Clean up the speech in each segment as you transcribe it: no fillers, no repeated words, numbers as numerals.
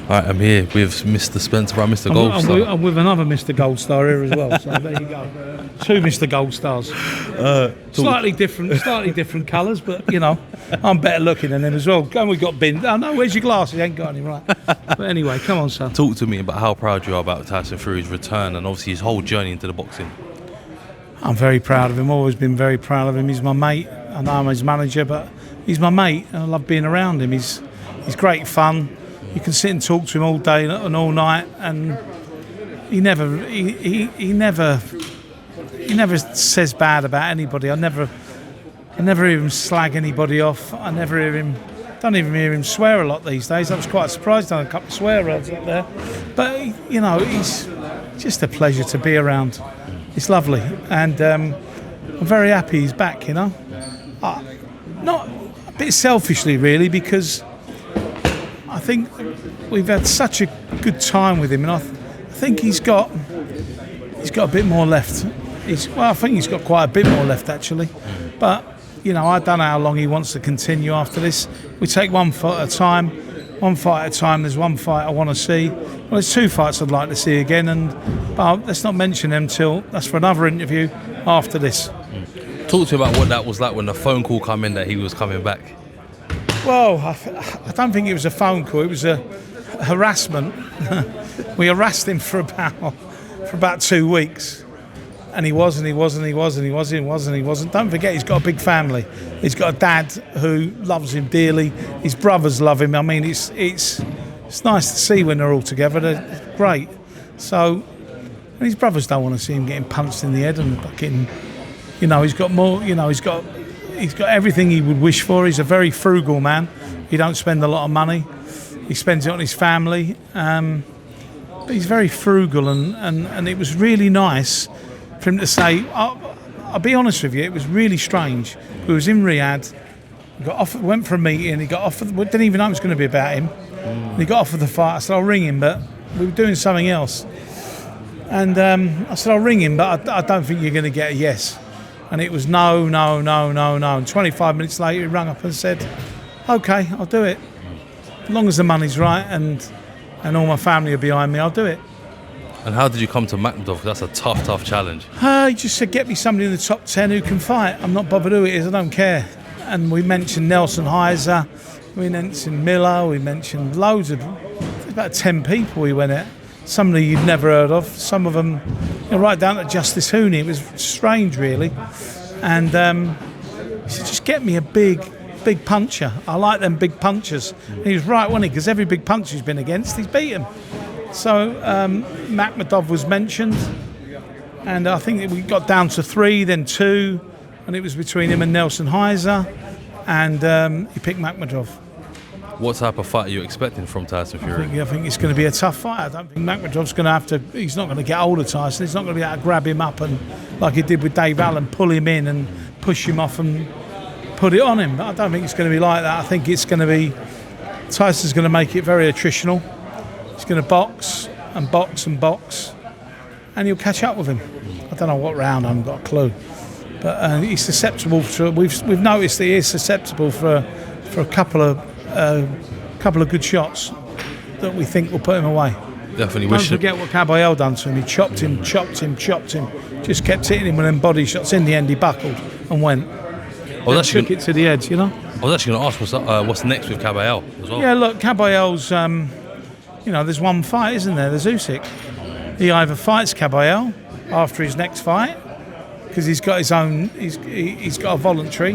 Alright, I'm here with Mr. Spencer and Mr. I'm Goldstar. I'm with another Mr. Goldstar here as well, so there you go. Two Mr. Goldstars. Slightly different colours, but you know, I'm better looking than him as well. And we've got bin. Oh no, where's your glasses? You ain't got any, right? But anyway, come on, son. Talk to me about how proud you are about Tyson Fury's return and obviously his whole journey into the boxing. I'm very proud of him, always been very proud of him. He's my mate. I know I'm his manager, but he's my mate and I love being around him. He's great fun. You can sit and talk to him all day and all night, and he never says bad about anybody. I never hear him slag anybody off. Don't even hear him swear a lot these days. I was quite surprised on a couple of swear words up there. But you know, he's just a pleasure to be around. It's lovely, and I'm very happy he's back. You know, not a bit selfishly really, because I think we've had such a good time with him, and I think he's got a bit more left. I think he's got quite a bit more left actually, but you know, I don't know how long he wants to continue after this. We take one fight at a time. There's one fight I want to see. Well, there's two fights I'd like to see again, but let's not mention them till that's for another interview after this. Talk to me about what that was like when the phone call came in that he was coming back. Well, I don't think it was a phone call. It was a harassment. We harassed him for about 2 weeks. And he wasn't. Don't forget, he's got a big family. He's got a dad who loves him dearly. His brothers love him. I mean, it's nice to see when they're all together. They're great. So, and his brothers don't want to see him getting punched in the head and fucking, you know, he's got more. You know, he's got everything he would wish for. He's a very frugal man. He don't spend a lot of money. He spends it on his family. But he's very frugal, and it was really nice for him to say, I'll be honest with you, it was really strange. We was in Riyadh, went for a meeting, he got offered, we didn't even know it was going to be about him. And he got offered the fight. I said, I'll ring him, but we were doing something else. And I said, I'll ring him, but I don't think you're going to get a yes. And it was no. And 25 minutes later, he rang up and said, okay, I'll do it. As long as the money's right and all my family are behind me, I'll do it. And how did you come to Makhmudov? That's a tough challenge. He just said, get me somebody in the top 10 who can fight. I'm not bothered who it is, I don't care. And we mentioned Nelson Heiser, we mentioned Miller, we mentioned loads of, about 10 people we went at. Some of them you'd never heard of, some of them, you know, right down to Justice Hooney. It was strange, really. And he said, just get me a big puncher. I like them big punchers. And he was right, wasn't he? Because every big puncher he's been against, he's beat him. So Makhmudov was mentioned, and I think we got down to 3, then 2, and it was between him and Nelson Heiser, and he picked Makhmudov. What type of fight are you expecting from Tyson Fury? I think it's going to be a tough fight. I don't think Makhmudov's going to have to. He's not going to get hold of Tyson. He's not going to be able to grab him up and, like he did with Dave Allen, pull him in and push him off and put it on him. I don't think it's going to be like that. I think it's going to be. Tyson's going to make it very attritional. He's going to box, and he'll catch up with him. I don't know what round. I haven't got a clue. But he's susceptible to. We've noticed that he is susceptible for a couple of good shots that we think will put him away. Definitely. Don't forget what Caballero done to him. He chopped him. Just kept hitting him with them body shots. In the end, he buckled and went. Took it to the edge, you know. I was actually going to ask what's next with Caballero as well. Yeah, look, Caballero's. You know, there's one fight, isn't there? There's Usyk. He either fights Caballero after his next fight because he's got his own. He's got a voluntary,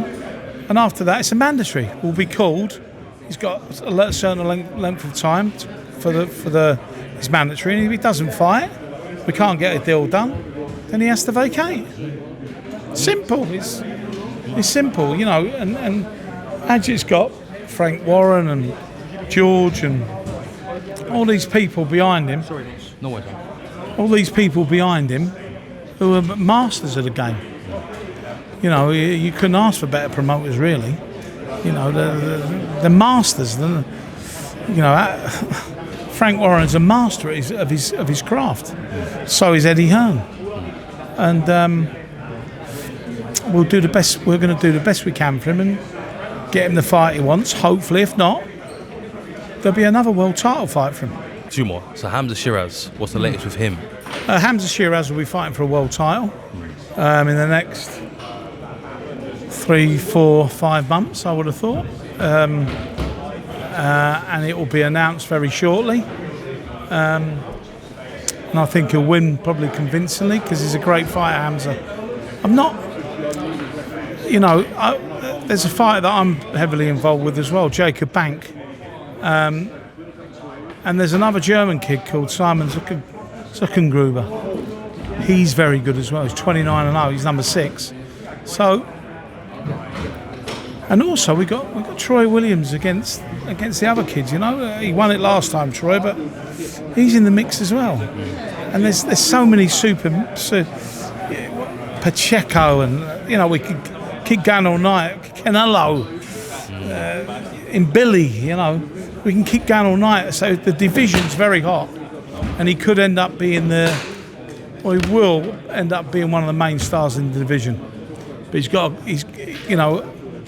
and after that, it's a mandatory. Will be called. He's got a certain length of time for his mandatory, and if he doesn't fight, we can't get a deal done. Then he has to vacate. Simple. It's simple, you know. And Ajit's got Frank Warren and George and all these people behind him. All these people behind him who are masters of the game. You know, you couldn't ask for better promoters, really. You know, the masters. You know, Frank Warren's a master of his craft. So is Eddie Hearn, and we'll do the best. We're going to do the best we can for him and get him the fight he wants. Hopefully, if not, there'll be another world title fight for him. 2 more. So Hamza Shiraz, what's the latest with him? Hamza Shiraz will be fighting for a world title in the next 3, 4, 5 months, I would have thought. And it will be announced very shortly. And I think he'll win probably convincingly because he's a great fighter, Hamza. I'm not, there's a fighter that I'm heavily involved with as well, Jacob Bank. And there's another German kid called Simon Zuckengruber. He's very good as well. He's 29-0. He's number 6. So, and also we got Troy Williams against the other kids. He won it last time, Troy, but he's in the mix as well. And there's so many Pacheco, and we could keep going all night. Canelo, in Billy, we can keep going all night. So the division's very hot, and he could end up being he will end up being one of the main stars in the division. But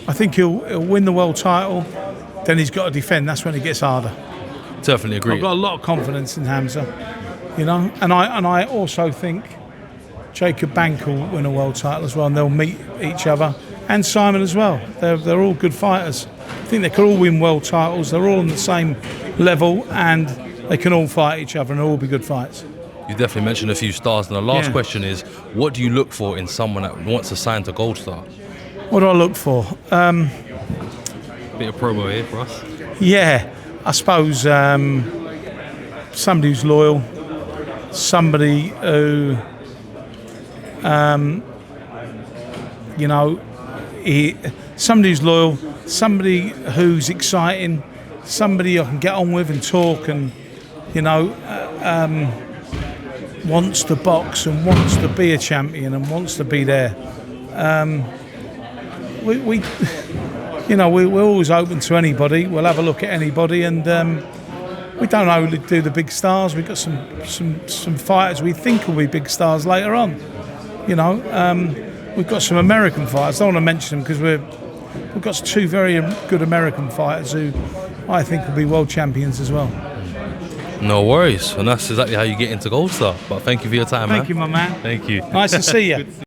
I think he'll win the world title. Then he's got to defend. That's when it gets harder. Definitely agree. I've got a lot of confidence in Hamza, and I also think Jacob Bank will win a world title as well, and they'll meet each other. And Simon as well. They're all good fighters. I think they could all win world titles. They're all on the same level, and they can all fight each other, and they'll all be good fights. You definitely mentioned a few stars, and the last question is, what do you look for in someone that wants to sign to Goldstar? What do I look for? Bit of promo here for us. Yeah, I suppose somebody who's loyal, somebody who, somebody who's loyal, somebody who's exciting, somebody I can get on with and talk, and wants to box and wants to be a champion and wants to be there. We're always open to anybody. We'll have a look at anybody, and we don't only do the big stars. We've got some fighters we think will be big stars later on. We've got some American fighters. I don't want to mention them because we've got 2 very good American fighters who I think will be world champions as well. No worries, and that's exactly how you get into Goldstar. But thank you for your time, man. Thank you, my man. Thank you. Nice to see you.